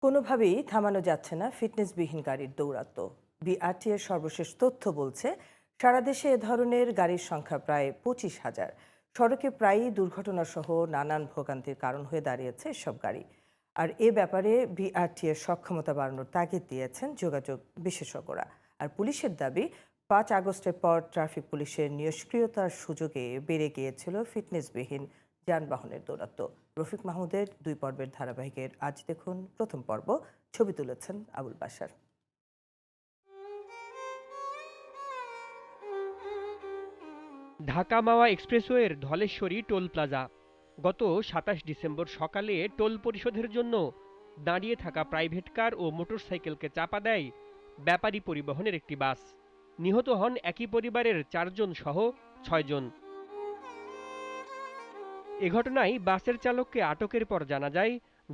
কোনোভাবেই থামানো যাচ্ছে না ফিটনেসবিহীন গাড়ির দৌরাত্ম্য। বিআরটিএর সর্বশেষ তথ্য বলছে সারা দেশে এ ধরনের গাড়ির সংখ্যা প্রায় 25,000। সড়কে প্রায়ই দুর্ঘটনাসহ নানান ভোগান্তির কারণ হয়ে দাঁড়িয়েছে এসব গাড়ি। আর এ ব্যাপারে বিআরটিএর সক্ষমতা বাড়ানোর তাগিদ দিয়েছেন যোগাযোগ বিশেষজ্ঞরা। আর পুলিশের দাবি, 5 আগস্টের পর ট্রাফিক পুলিশের নিষ্ক্রিয়তার সুযোগে বেড়ে গিয়েছিল ফিটনেসবিহীন যানবাহনের দৌরাত্ম্য। রফিক মাহমুদের 2 পর্বের ধারাবাহিকের আজ দেখুন প্রথম পর্ব। ছবি তুলেছেন আবুল বাশার। ঢাকা মাওয়া এক্সপ্রেসওয়ের ধলেশ্বরী টোল প্লাজা। গত 27 ডিসেম্বর সকালে টোল পরিশোধের জন্য দাঁড়িয়ে থাকা প্রাইভেট কার ও মোটরসাইকেলকে চাপা দেয় ব্যাপারী পরিবহনের একটি বাস। নিহত হন একই পরিবারের 4 জন সহ 6 জন। এ ঘটনায় বাসের চালককে আটকের পর জানা যায়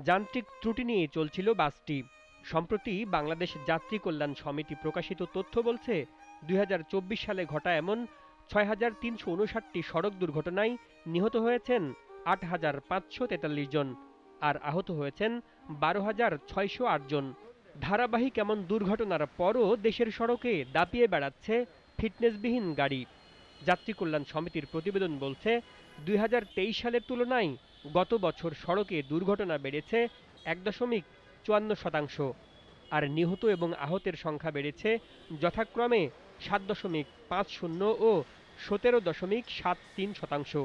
যান্ত্রিক ত্রুটি নিয়ে চলছিল বাসটি। সম্প্রতি বাংলাদেশ যাত্রী কল্যাণ সমিতি প্রকাশিত তথ্য বলছে 2024 সালে ঘটা এমন 6,359টি সড়ক দুর্ঘটনায় নিহত হয়েছেন 8,543 জন আর আহত হয়েছেন 12,608 জন। ধারাবাহিক এমন দুর্ঘটনার পরও দেশের সড়কে দাপিয়ে বেড়াচ্ছে ফিটনেসবিহীন গাড়ি। যাত্রী কল্যাণ সমিতির প্রতিবেদন বলছে 2023 সালের তুলনায় গত বছর সড়কে দুর্ঘটনা বেড়েছে 1.54%, আর নিহত এবং আহতের সংখ্যা বেড়েছে যথাক্রমে 7.50 ও 17.73%।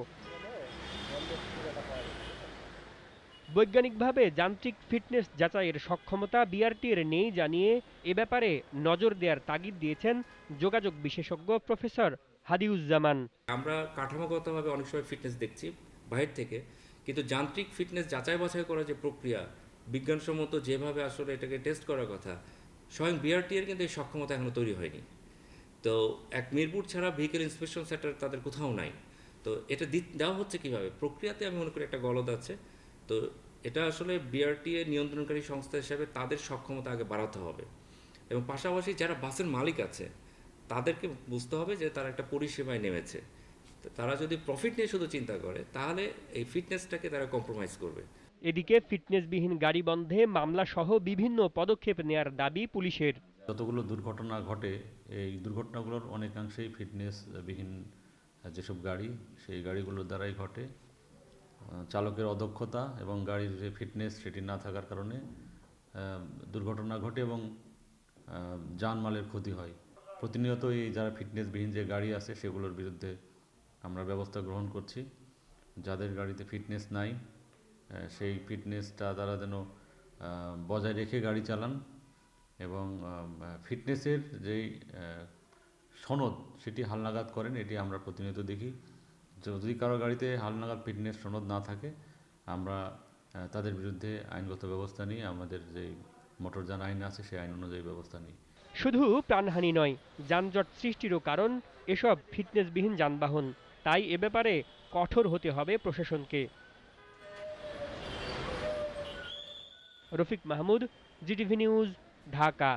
বৈজ্ঞানিকভাবে যান্ত্রিক ফিটনেস যাচাইয়ের সক্ষমতা বিআরটির নেই জানিয়ে এ ব্যাপারে নজর দেওয়ার তাগিদ দিয়েছেন যোগাযোগ বিশেষজ্ঞ প্রফেসর হাদিউজ্জামান। আমরা কাঠামোগতভাবে অনেক সময় ফিটনেস দেখছি বাইরে থেকে, কিন্তু যান্ত্রিক ফিটনেস যাচাই বাছাই করার যে প্রক্রিয়া, বিজ্ঞানসম্মত যেভাবে আসলে এটাকে টেস্ট করার কথা, স্বয়ং বিআরটি এর কিন্তু এই সক্ষমতা এখনো তৈরি হয়নি। তো এক মিরপুর ছাড়া ভেহিকেল ইন্সপেকশন সেন্টার তাদের কোথাও নাই। তো এটা দেওয়া হচ্ছে কিভাবে? প্রক্রিয়াতে আমি মনে করি একটা গলদ আছে। তো এটা আসলে বিআরটি এর নিয়ন্ত্রণকারী সংস্থা হিসাবে তাদের সক্ষমতা আগে বাড়াতে হবে, এবং পাশাপাশি যারা বাসের মালিক আছে তাদেরকে বুঝতে হবে যে তারা একটা পরিষেবায় নেমেছে। তারা যদি প্রফিট নিয়ে শুধু চিন্তা করে তাহলে এই ফিটনেসটাকে তারা কম্প্রোমাইজ করবে। এদিকে ফিটনেসবিহীন গাড়ি বন্ধে মামলা সহ বিভিন্ন পদক্ষেপ নেয়ার দাবি পুলিশের। যতগুলো দুর্ঘটনা ঘটে, এই দুর্ঘটনাগুলোর অনেকাংশেই ফিটনেসবিহীন যেসব গাড়ি, সেই গাড়িগুলোর দ্বারাই ঘটে। চালকের অদক্ষতা এবং গাড়ির যে ফিটনেস সেটি না থাকার কারণে দুর্ঘটনা ঘটে এবং জানমালের ক্ষতি হয়। প্রতিনিয়ত এই যারা ফিটনেসবিহীন যে গাড়ি আছে সেগুলোর বিরুদ্ধে আমরা ব্যবস্থা গ্রহণ করছি। যাদের গাড়িতে ফিটনেস নাই সেই ফিটনেসটা তারা যেন বজায় রেখে গাড়ি চালান, এবং ফিটনেসের যেই সনদ সেটি হালনাগাদ করেন, এটি আমরা প্রতিনিয়ত দেখি। যদি কারো গাড়িতে হালনাগাদ ফিটনেস সনদ না থাকে আমরা তাদের বিরুদ্ধে আইনগত ব্যবস্থা নিয়ে আমাদের যে মোটরযান আইন আছে সেই আইন অনুযায়ী ব্যবস্থা নিই। শুধু প্রাণহানি নয়, যানজট সৃষ্টিরও কারণ এসব ফিটনেসবিহীন যানবাহন। তাই এ ব্যাপারে কঠোর হতে হবে প্রশাসনকে। Rafiq Mahmud, GTV news, Dhaka.